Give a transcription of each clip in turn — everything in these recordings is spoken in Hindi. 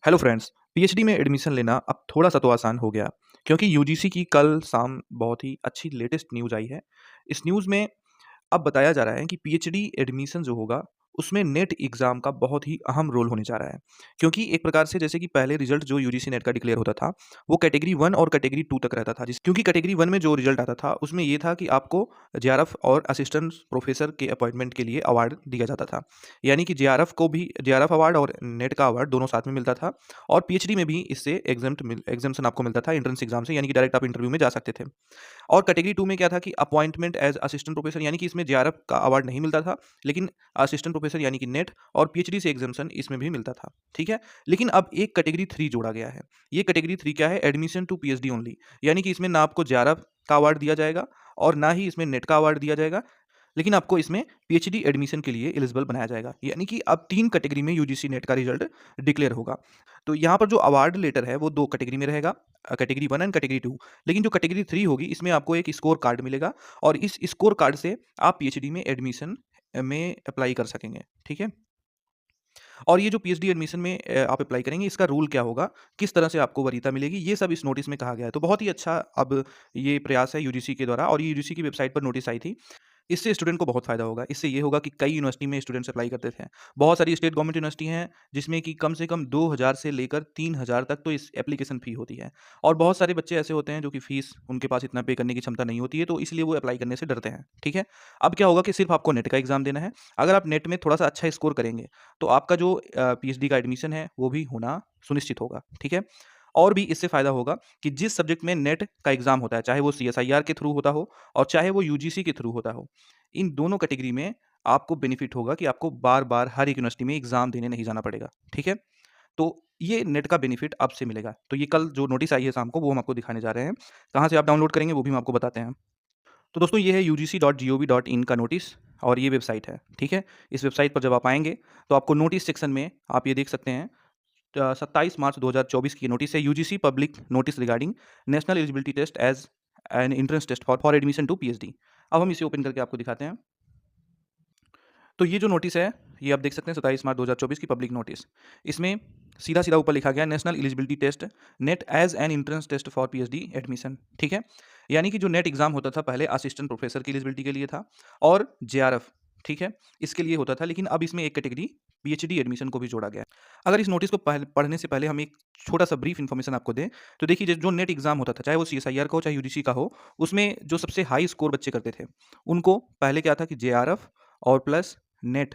Hello friends. पीएचडी में एडमिशन लेना अब थोड़ा-सा तो आसान हो गया, क्योंकि यूजीसी की कल शाम बहुत ही अच्छी लेटेस्ट न्यूज़ आई है। इस न्यूज़ में अब बताया जा रहा है कि पीएचडी एडमिशन जो होगा, उसमें नेट एग्ज़ाम का बहुत ही अहम रोल होने जा रहा है। क्योंकि एक प्रकार से जैसे कि पहले रिज़ल्ट जो यूजीसी नेट का डिक्लेयर होता था, वो कैटेगरी 1 और कैटेगरी 2 तक रहता था। क्योंकि कैटेगरी 1 में जो रिज़ल्ट आता था, उसमें ये था कि आपको जेआरएफ और असिस्टेंट प्रोफ़ेसर के अपॉइंटमेंट के लिए अवार्ड दिया जाता था। यानी कि जेआरएफ को भी जेआरएफ अवार्ड और नेट का अवार्ड दोनों साथ में मिलता था और पीएचडी में भी इससे एग्ज़म्पशन आपको मिलता था एंट्रेंस एग्ज़ाम से, यानी कि डायरेक्ट आप इंटरव्यू में जा सकते थे। और कैटेगरी 2 में क्या था कि अपॉइंटमेंट एज़ असिस्टेंट प्रोफेसर, यानी कि इसमें जेआरएफ का अवार्ड नहीं मिलता था, लेकिन असिस्टेंट प्रोफेसर यानी कि नेट और पीएचडी से एग्ज़म्पशन इसमें भी मिलता था, ठीक है? लेकिन अब एक कैटेगरी 3 जोड़ा गया है। ये कैटेगरी 3 क्या है? एडमिशन टू पीएचडी ओनली, यानी कि इसमें ना आपको जेआरएफ का अवार्ड दिया जाएगा और ना ही इसमें नेट का अवार्ड दिया जाएगा, लेकिन आपको इसमें पीएचडी एडमिशन के लिए एलिजिबल बनाया जाएगा। यानी कि अब 3 कैटेगरी में यूजीसी नेट का रिजल्ट डिक्लेयर होगा। तो यहाँ पर जो अवार्ड लेटर है वो 2 कैटेगरी में रहेगा, कैटेगरी 1 एंड कैटेगरी 2। लेकिन जो कैटेगरी 3 होगी इसमें आपको एक स्कोर कार्ड मिलेगा और इस स्कोर कार्ड से आप पीएचडी में एडमिशन में अप्लाई कर सकेंगे, ठीक है? और ये जो पीएचडी एडमिशन में आप अप्लाई करेंगे, इसका रूल क्या होगा, किस तरह से आपको वरीयता मिलेगी, ये सब इस नोटिस में कहा गया है। तो बहुत ही अच्छा अब ये प्रयास है यूजीसी के द्वारा और ये यूजीसी की वेबसाइट पर नोटिस आई थी। इससे स्टूडेंट को बहुत फ़ायदा होगा। इससे ये होगा कि कई यूनिवर्सिटी में स्टूडेंट्स अप्लाई करते थे। बहुत सारी स्टेट गवर्नमेंट यूनिवर्सिटी हैं, जिसमें कि कम से कम 2000 से लेकर 3000 तक तो इस एप्लीकेशन फ़ी होती है। और बहुत सारे बच्चे ऐसे होते हैं जो कि फ़ीस उनके पास इतना पे करने की क्षमता नहीं होती है, तो इसलिए वो अप्लाई करने से डरते हैं, ठीक है? अब क्या होगा कि सिर्फ़ आपको नेट का एग्ज़ाम देना है। अगर आप नेट में थोड़ा-सा अच्छा स्कोर करेंगे, तो आपका जो पीएचडी का एडमिशन है, वो भी होना सुनिश्चित होगा, ठीक है? और भी इससे फ़ायदा होगा कि जिस सब्जेक्ट में नेट का एग्ज़ाम होता है, चाहे वो सीएसआईआर के थ्रू होता हो और चाहे वो यूजीसी के थ्रू होता हो, इन दोनों कैटेगरी में आपको बेनिफिट होगा कि आपको बार-बार हर एक यूनिवर्सिटी में एग्ज़ाम देने नहीं जाना पड़ेगा, ठीक है? तो ये नेट का बेनिफिट अब से मिलेगा। तो ये कल जो नोटिस आई है शाम को, वो हम आपको दिखाने जा रहे हैं। कहाँ से आप डाउनलोड करेंगे वो भी हम आपको बताते हैं। तो दोस्तों ये है ugc.gov.in का नोटिस और ये वेबसाइट है, ठीक है? इस वेबसाइट पर जब आप आएँगे, तो आपको नोटिस सेक्शन में आप ये देख सकते हैं 27 मार्च 2024 की नोटिस है, UGC public notice regarding national eligibility test as an entrance test for admission to PhD. अब हम इसे ओपन करके आपको दिखाते हैं। तो ये जो नोटिस है, ये आप देख सकते हैं 27 मार्च 2024 की पब्लिक नोटिस। इसमें सीधा-सीधा ऊपर लिखा गया है national eligibility test NET as an entrance test for PhD admission, ठीक है? यानी कि जो नेट एग्ज़ाम होता था पहले असिस्टेंट प्रोफेसर की एलिजिबिलिटी के लिए था और जेआरएफ, ठीक है? इसके लिए होता था, लेकिन अब इसमें एक कैटेगरी पीएचडी एडमिशन को भी जोड़ा गया है। अगर इस नोटिस को पढ़ने से पहले हम एक छोटा-सा ब्रीफ इन्फॉर्मेशन आपको दें, तो देखिए जो नेट एग्ज़ाम होता था, चाहे वो सीएसआईआर का हो, चाहे यूजीसी का हो, उसमें जो सबसे हाई स्कोर बच्चे करते थे, उनको पहले क्या था कि जेआरएफ और प्लस नेट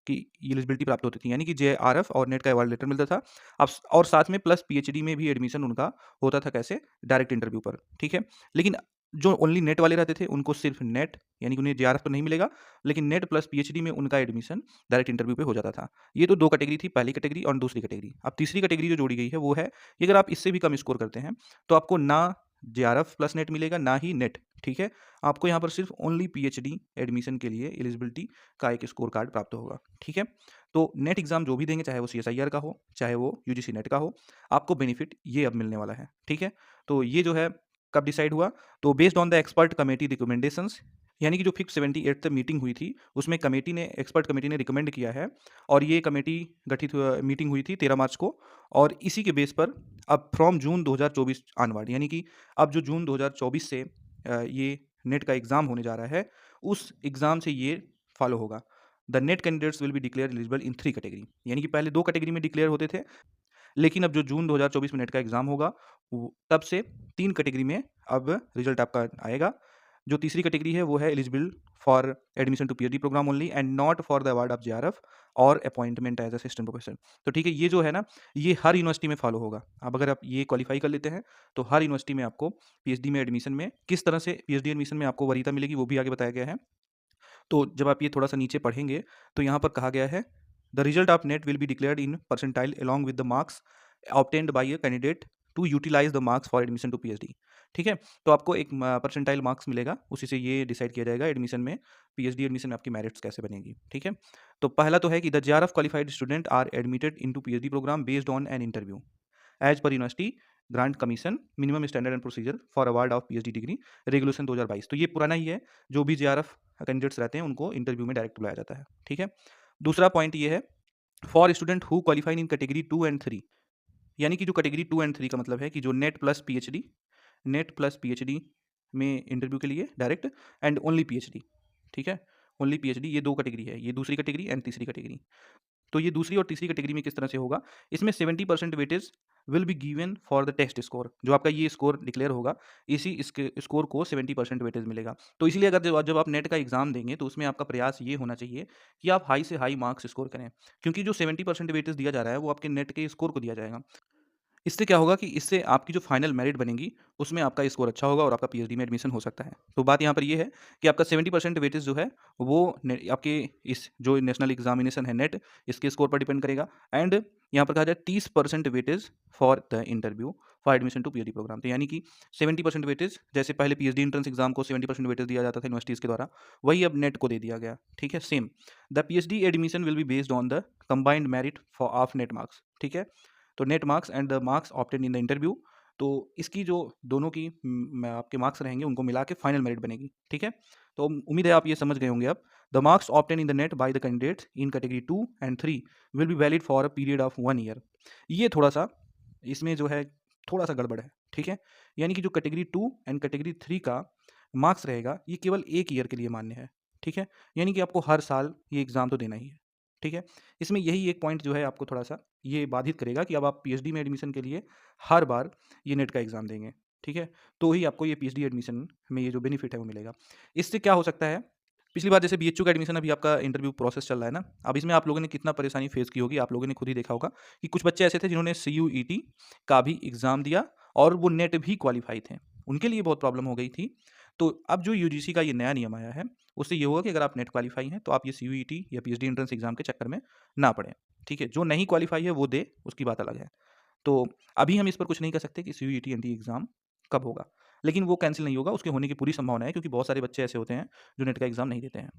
की एलिजिबिलिटी प्राप्त होती थी, यानी कि जेआरएफ और नेट का अवार्ड लेटर मिलता था। अब और साथ में प्लस पीएचडी में भी एडमिशन उनका होता था, कैसे? डायरेक्ट इंटरव्यू पर, ठीक है? लेकिन जो ओनली नेट वाले रहते थे, उनको सिर्फ नेट, यानी कि उन्हें जेआरएफ तो नहीं मिलेगा, लेकिन नेट प्लस पीएचडी में उनका एडमिशन डायरेक्ट इंटरव्यू पे हो जाता था। ये तो 2 कैटेगरी थी, पहली कैटेगरी और दूसरी कैटेगरी। अब तीसरी कैटेगरी जो जोड़ी गई है, वो है कि अगर आप इससे भी कम स्कोर करते हैं, तो आपको ना जेआरएफ प्लस नेट मिलेगा, ना ही नेट, ठीक है? आपको यहाँ पर सिर्फ ओनली पीएचडी एडमिशन के लिए एलिजिबिलिटी का एक स्कोर कार्ड प्राप्त होगा, ठीक है? तो नेट एग्ज़ाम जो भी देंगे, चाहे वो सीएसआईआर का हो, चाहे वो यूजीसी नेट का हो, आपको बेनिफिट ये अब मिलने वाला है, ठीक है? तो ये जो है कब डिसाइड हुआ? तो based on the expert committee recommendations, यानी कि जो फिफ्थ 78th मीटिंग हुई थी, उसमें एक्सपर्ट कमेटी ने रिकमेंड किया है और ये कमेटी मीटिंग हुई थी 13 मार्च को और इसी के बेस पर अब फ्रॉम जून 2024 ऑनवर्ड, यानी कि अब जो जून 2024 से ये नेट का एग्ज़ाम होने जा रहा है, उस एग्ज़ाम से ये फॉलो होगा। The net candidates will be declare eligible in 3 category, यानी कि पहले 2 कैटेगरी में डिक्लेयर होते थे, लेकिन अब जो जून 2024 में नेट का एग्ज़ाम होगा, वो तब से 3 कैटेगरी में अब रिज़ल्ट आपका आएगा। जो तीसरी कैटेगरी है वो है eligible for admission to PhD programme only and not for the award of JRF और अपॉइंटमेंट एज असिस्टेंट प्रोफेसर। तो ठीक है, ये जो है ना, ये हर यूनिवर्सिटी में फॉलो होगा। अब अगर आप ये क्वालिफाई कर लेते हैं, तो हर यूनिवर्सिटी में आपको पीएचडी में एडमिशन में किस तरह से पीएचडी एडमिशन में आपको वरीयता मिलेगी, वो भी आगे बताया गया है। तो जब आप ये थोड़ा-सा नीचे पढ़ेंगे, तो यहाँ पर कहा गया है, the result of NET will be declared in percentile along with the marks obtained by a candidate to utilise the marks for admission to PhD, ठीक है? तो आपको एक परसेंटाइल मार्क्स मिलेगा, उसी से ये डिसाइड किया जाएगा एडमिशन में, पीएचडी एडमिशन में आपकी मेरिट्स कैसे बनेगी, ठीक है? तो पहला तो है कि the JRF qualified student are admitted into PhD programme based on an interview as per University Grants Commission minimum standard and procedure for award of PhD degree regulation 2022। तो ये पुराना ही है, जो भी जेआरएफ कैंडिडेट्स रहते हैं उनको इंटरव्यू में डायरेक्ट बुलाया जाता है, ठीक है? दूसरा पॉइंट ये है, for student who qualified in category 2 and 3, यानी कि जो कैटेगरी 2 एंड 3 का मतलब है कि जो नेट प्लस पीएचडी में इंटरव्यू के लिए डायरेक्ट एंड ओनली पीएचडी, ठीक है? ओनली पीएचडी, ये 2 कैटेगरी है, ये दूसरी कैटेगरी एंड तीसरी कैटेगरी। तो ये दूसरी और तीसरी कैटेगरी में किस तरह से होगा, इसमें 70% weightage will be given for the test score. जो आपका ये स्कोर डिक्लेयर होगा, इसी इसके स्कोर को 70% वेटेज मिलेगा। तो इसीलिए अगर जब आप नेट का एग्जाम देंगे तो उसमें आपका प्रयास ये होना चाहिए कि आप हाई से हाई मार्क्स स्कोर करें, क्योंकि जो 70% वेटेज दिया जा रहा है वो आपके नेट के स्कोर को दिया जाएगा। इससे क्या होगा कि इससे आपकी जो फाइनल मेरिट बनेगी, उसमें आपका स्कोर अच्छा होगा और आपका पीएचडी में एडमिशन हो सकता है। तो बात यहाँ पर ये है कि आपका 70% वेटेज जो है, वो आपके इस जो नेशनल एग्जामिनेशन है नेट, इसके स्कोर पर डिपेंड करेगा। एंड यहाँ पर कहा जाए 30% weightage for the interview for admission to PhD programme. तो यानी कि 70% वेटेज, जैसे पहले पीएचडी एंट्रेंस एग्जाम को 70% वेटेज दिया जाता था यूनिवर्सिटीज़ के द्वारा, वही अब नेट को दे दिया गया। ठीक है, same. The PhD admission will be based on the combined merit for of net marks. ठीक है, तो net marks and the marks obtain in the interview, तो इसकी जो दोनों की आपके मार्क्स रहेंगे, उनको मिला के फाइनल मेरिट बनेगी। ठीक है, तो उम्मीद है आप ये समझ गए होंगे अब। The marks obtain in the net by the candidates in category 2 and 3 will be valid for a period of 1 year. ये थोड़ा सा इसमें जो है थोड़ा सा गड़बड़ है। ठीक है, यानी कि जो कैटेगरी 2 एंड कैटेगरी 3 का मार्क्स रहेगा, ये केवल 1 ईयर के लिए मान्य है। ठीक है, यानी कि आपको हर साल ये एग्ज़ाम तो देना ही है। ठीक है, इसमें यही एक पॉइंट जो है आपको थोड़ा सा ये बाधित करेगा कि अब आप पीएचडी में एडमिशन के लिए हर बार ये नेट का एग्ज़ाम देंगे। ठीक है, तो ही आपको ये पीएचडी एडमिशन में ये जो बेनिफिट है वो मिलेगा। इससे क्या हो सकता है, पिछली बार जैसे बीएचयू का एडमिशन अभी आपका इंटरव्यू प्रोसेस चल रहा है ना, अब इसमें आप लोगों ने कितना परेशानी फेस की होगी, आप लोगों ने खुद ही देखा होगा कि कुछ बच्चे ऐसे थे जिन्होंने सीयूईटी का भी एग्ज़ाम दिया और वो नेट भी क्वालिफाई थे, उनके लिए बहुत प्रॉब्लम हो गई थी। तो अब जो यूजीसी का ये नया नियम आया है, उससे ये होगा कि अगर आप नेट क्वालिफाई हैं तो आप ये सीयूईटी या पीएचडी एंट्रेंस एग्ज़ाम के चक्कर में ना पड़ें। ठीक है, जो नहीं क्वालिफाई है वो दे, उसकी बात अलग है। तो अभी हम इस पर कुछ नहीं कर सकते कि सीयूईटी एंटी एग्ज़ाम कब होगा, लेकिन वो कैंसिल नहीं होगा, उसके होने की पूरी संभावना है, क्योंकि बहुत सारे बच्चे ऐसे होते हैं जो नेट का एग्ज़ाम नहीं देते हैं।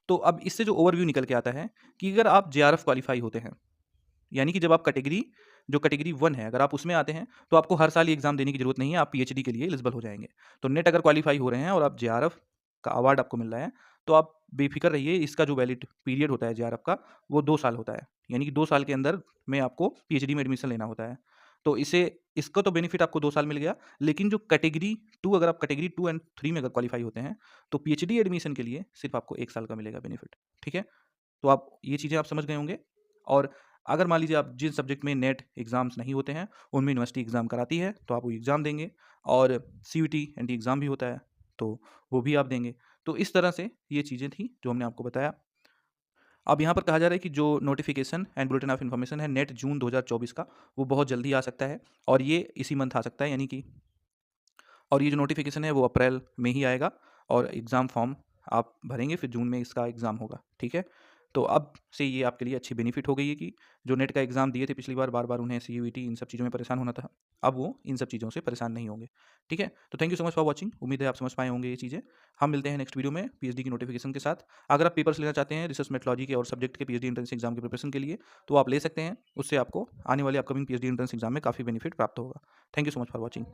तो अब इससे जो ओवरव्यू निकल के आता है कि अगर आप जेआरएफ क्वालिफाई होते हैं, यानी कि जब आप कैटेगरी 1 है, अगर आप उसमें आते हैं, तो आपको हर साल ये एग्ज़ाम देने की ज़रूरत नहीं है, आप पीएचडी के लिए एलिजिबल हो जाएँगे। तो नेट अगर क्वालिफ़ाई हो रहे हैं और आप जेआरएफ का अवार्ड आपको मिल रहा है, तो आप बेफ़िक्र रहिए, इसका जो वैलिड पीरियड होता है जेआरएफ का, वो 2 साल होता है। यानी कि 2 साल के अंदर में आपको पीएचडी में एडमिशन लेना होता है। तो इसका तो बेनिफिट आपको 2 साल मिल गया, लेकिन जो कैटेगरी 2, अगर आप कैटेगरी 2 एंड 3 में अगर क्वालिफ़ाई होते हैं, तो पीएचडी एडमिशन के लिए सिर्फ़ आपको 1 साल का मिलेगा बेनिफिट। ठीक है? तो आप ये चीज़ें आप समझ गए होंगे। और अगर मान लीजिए आप जिन सब्जेक्ट में नेट एग्ज़ाम्स नहीं होते हैं, उनमें यूनिवर्सिटी एग्ज़ाम कराती है, तो आप वो एग्ज़ाम देंगे। और सीयूईटी एंटी एग्ज़ाम भी होता है, तो वो भी आप देंगे। तो इस तरह से ये चीज़ें थी जो हमने आपको बताया। अब यहाँ पर कहा जा रहा है कि जो notification and bulletin of information है नेट जून 2024 का, वो बहुत जल्दी आ सकता है और ये इसी मंथ आ सकता है, यानी कि और ये जो नोटिफिकेशन है वो अप्रैल में ही आएगा और एग्ज़ाम फॉर्म आप भरेंगे, फिर जून में इसका एग्ज़ाम होगा। ठीक है, तो अब से ये आपके लिए अच्छी बेनिफिट हो गई है कि जो नेट का एग्ज़ाम दिए थे पिछली बार, बार बार उन्हें सीयूईटी इन सब चीज़ों में परेशान होना था, अब वो इन सब चीज़ों से परेशान नहीं होंगे। ठीक है, तो thank you so much for watching, उम्मीद है आप समझ पाए होंगे ये चीज़ें। हम मिलते हैं नेक्स्ट वीडियो में पीएचडी की नोटिफिकेशन के साथ। अगर आप पेपर्स लेना चाहते हैं रिसर्च मेथोलॉजी के और सब्जेक्ट के पीएचडी एंट्रेंस एग्जाम की प्रिपरेशन के लिए, तो आप ले सकते हैं। उससे आपको आने वाले अपकमिंग पीएचडी एंट्रेंस एग्जाम में काफ़ी बेनिफिट प्राप्त होगा। Thank you so much for watching.